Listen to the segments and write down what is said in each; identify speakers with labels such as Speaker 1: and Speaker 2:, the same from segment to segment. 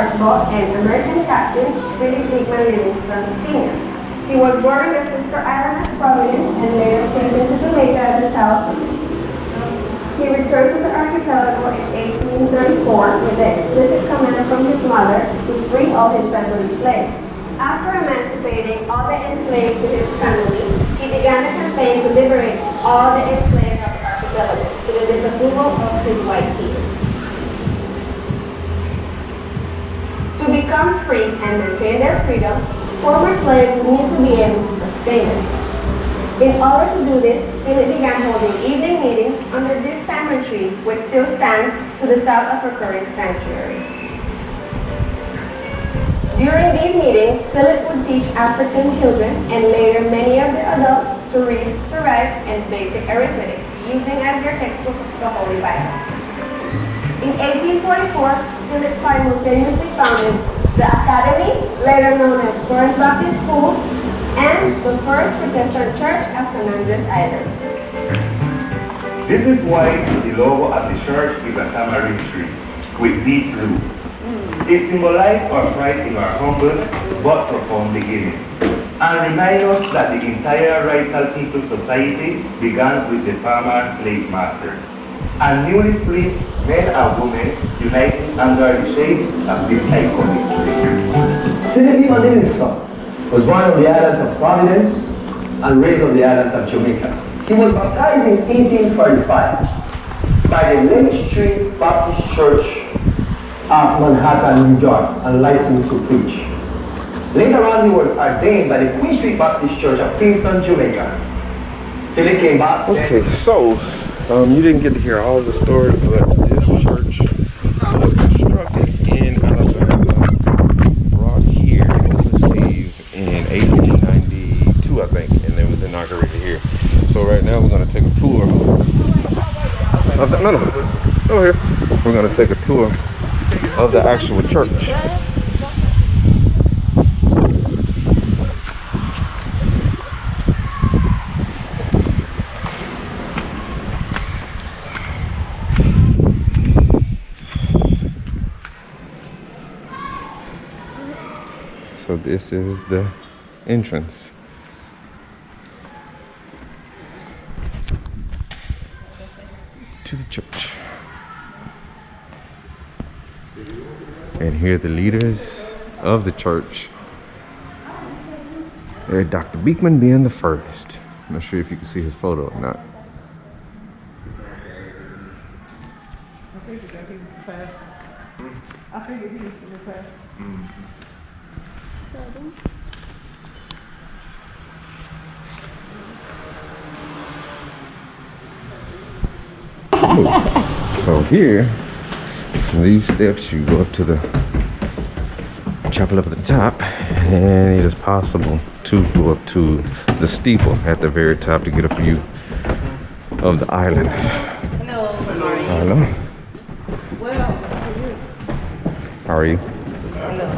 Speaker 1: Archibald and American Captain Philip Beekman Livingston Sr. He was born in the sister island of Providence and later taken to Jamaica as a child. He returned to the archipelago in 1834 with the explicit command from his mother to free all his family slaves. After emancipating all the enslaved to his family, he began a campaign to liberate all the enslaved of the archipelago to the disapproval of his white peers. To become free and maintain their freedom, former slaves need to be able to sustain themselves. In order to do this, Philip began holding evening meetings under this salmon tree, which still stands to the south of Recurring Sanctuary. During these meetings, Philip would teach African children and later many of the adults to read, to write, and basic arithmetic, using as their textbook the Holy Bible. In 1844, Philip simultaneously founded the Academy, later known as First Baptist School, and the First Protestant Church of San Andres Island.
Speaker 2: This is why the logo of the church is a tamarind tree with deep roots. It symbolizes our pride in our humble but profound beginnings, and reminds us that the entire Raizal People Society began with the farmer slave masters, and newly freed men and women uniting under the shade of this iconic tree.
Speaker 3: Philip Beekman Livingston was born on the island of Providence and raised on the island of Jamaica. He was baptized in 1845 by the Lake Street Baptist Church of Manhattan, New York, and licensed to preach. Later on, he was ordained by the Queen Street Baptist Church of Kingston, Jamaica. Philip came back.
Speaker 4: Okay, so you didn't get to hear all the story, but this church was constructed in Alabama, brought here overseas in 1892, I think, and it was inaugurated here. So right now we're going to take a tour of the, over here. We're going to take a tour of the actual church. So this is the entrance. To the church. And here are the leaders of the church. Dr. Beekman being the first. I'm not sure if you can see his photo or not. So here, these steps, you go up to the chapel up at the top, and it is possible to go up to the steeple at the very top to get a view of the island.
Speaker 5: Hello, good morning.
Speaker 4: Hello.
Speaker 5: Well,
Speaker 4: How are you?
Speaker 5: hello.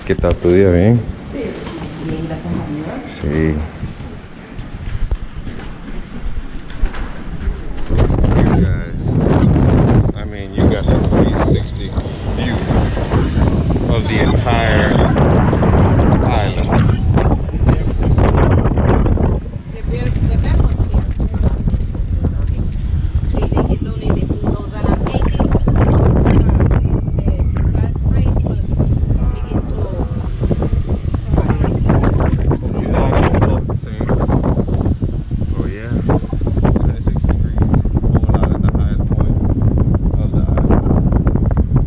Speaker 4: ¿Qué tal tu día? Bien. Sí. I mean, you got the 360 view of the entire island. Oh yeah, 360 degrees, going out at the highest point of the island.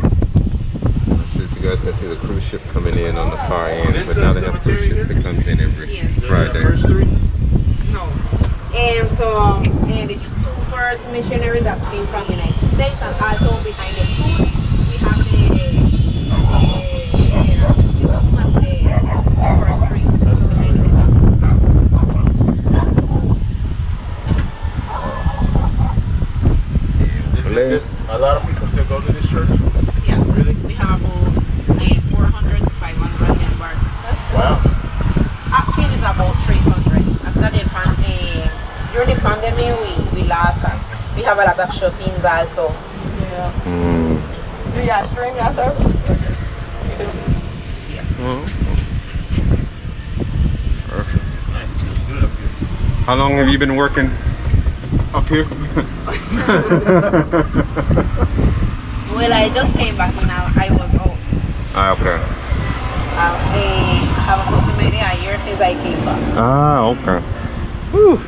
Speaker 4: Let's see if you guys can see the cruise ship coming in on the far end, but now they have cruise ships that comes in every Friday.
Speaker 5: No. And so, and the two first missionaries that came from the United States, and also behind the food, we have the first street.
Speaker 4: This,
Speaker 2: A lot of people still go to this church.
Speaker 5: Yeah.
Speaker 2: Really?
Speaker 5: We have have a lot of shootings also.
Speaker 6: Yeah.
Speaker 4: Mm.
Speaker 6: Do y'all stream y'all services or just you do?
Speaker 4: Perfect. How long have you been working up here?
Speaker 5: Well, I just came back and I was out.
Speaker 4: Ah, okay.
Speaker 5: I have approximately a year since I came back.
Speaker 4: Ah, okay. Whew.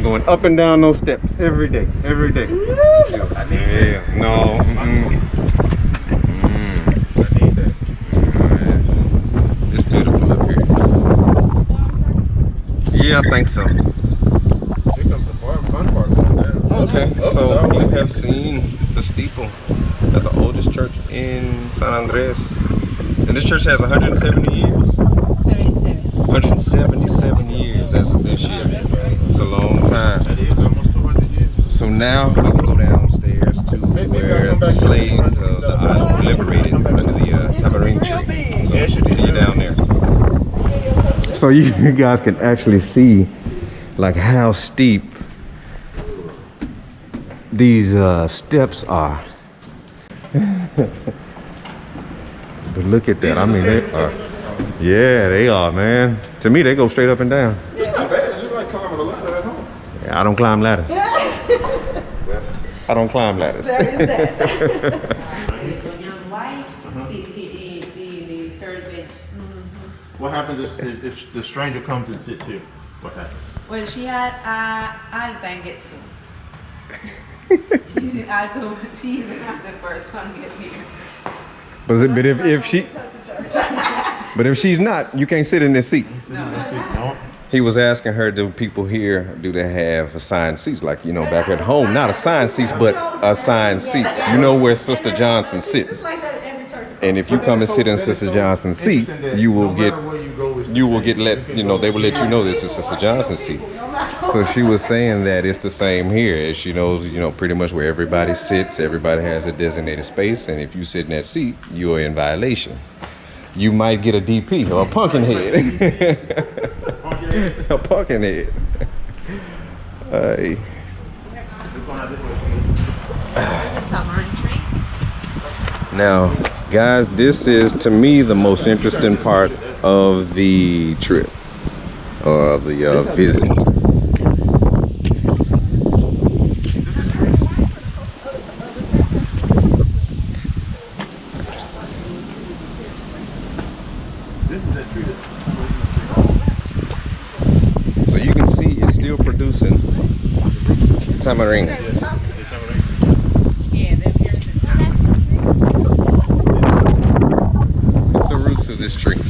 Speaker 4: Going up and down those steps every day, every day. Yeah, no. It's beautiful up here. Yeah, I think so.
Speaker 7: Here comes the fun part going down.
Speaker 4: Okay, so we have seen the steeple at the oldest church in San Andres. And this church has 170 years.
Speaker 5: 77.
Speaker 4: 177 years as of this year. It's a long time.
Speaker 7: That is almost 200 years.
Speaker 4: So now we can go downstairs to where the slaves of the island were liberated under the tamarind tree. So see you down there. So you guys can actually see like how steep these steps are. But look at that. I mean, they are. Yeah, they are, man. To me, they go straight up and down.
Speaker 7: It's not bad. It's just like climbing a ladder at home.
Speaker 4: Yeah, I don't climb ladders. I don't climb ladders.
Speaker 5: There is that. Young wife, the third bench.
Speaker 7: What happens if the stranger comes and sits here? What happens?
Speaker 5: Well, she had all the time get sued. Also, she's not the first one to get here.
Speaker 4: But if she's not, you can't sit in this seat.
Speaker 7: No.
Speaker 4: He was asking her, do people here, do they have assigned seats? Like, you know, back at home, not assigned seats, but assigned seats. You know where Sister Johnson sits. And if you come and sit in Sister Johnson's seat, you will get let, you know, they will let you know this is Sister Johnson's seat. So she was saying that it's the same here. She knows, you know, pretty much where everybody sits, everybody has a designated space, and if you sit in that seat, you are in violation. You might get a DP or a pumpkin head. A pumpkin head. Now, guys, this is to me the most interesting part of the trip or of the visit. So you can see it's still producing tamarind.
Speaker 5: Yeah, they're here to
Speaker 4: The roots of this tree.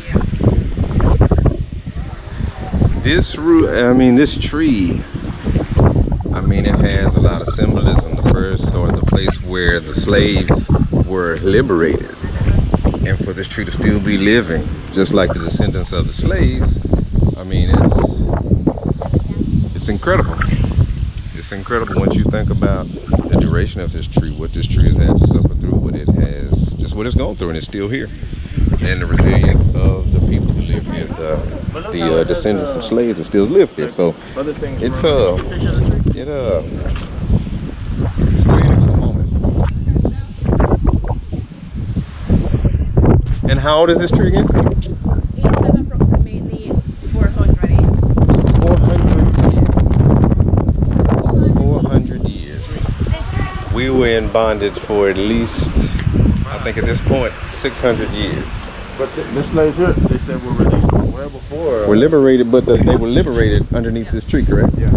Speaker 4: This root, this tree, it has a lot of symbolism. The first, or the place where the slaves were liberated. And for this tree to still be living, just like the descendants of the slaves, it's incredible. It's incredible once you think about the duration of this tree, what this tree has had to suffer through, what it's gone through, and it's still here. And the resilience of the people who live here, the descendants of slaves that still live here. So it's creating a moment. And how old is this tree again?
Speaker 5: It has approximately 400 years.
Speaker 4: 400 years. We were in bondage for at least, I think at this point, 600 years.
Speaker 7: But the slaves here, they said were released well before.
Speaker 4: Were liberated, but they were liberated underneath this tree, correct?
Speaker 7: Yeah.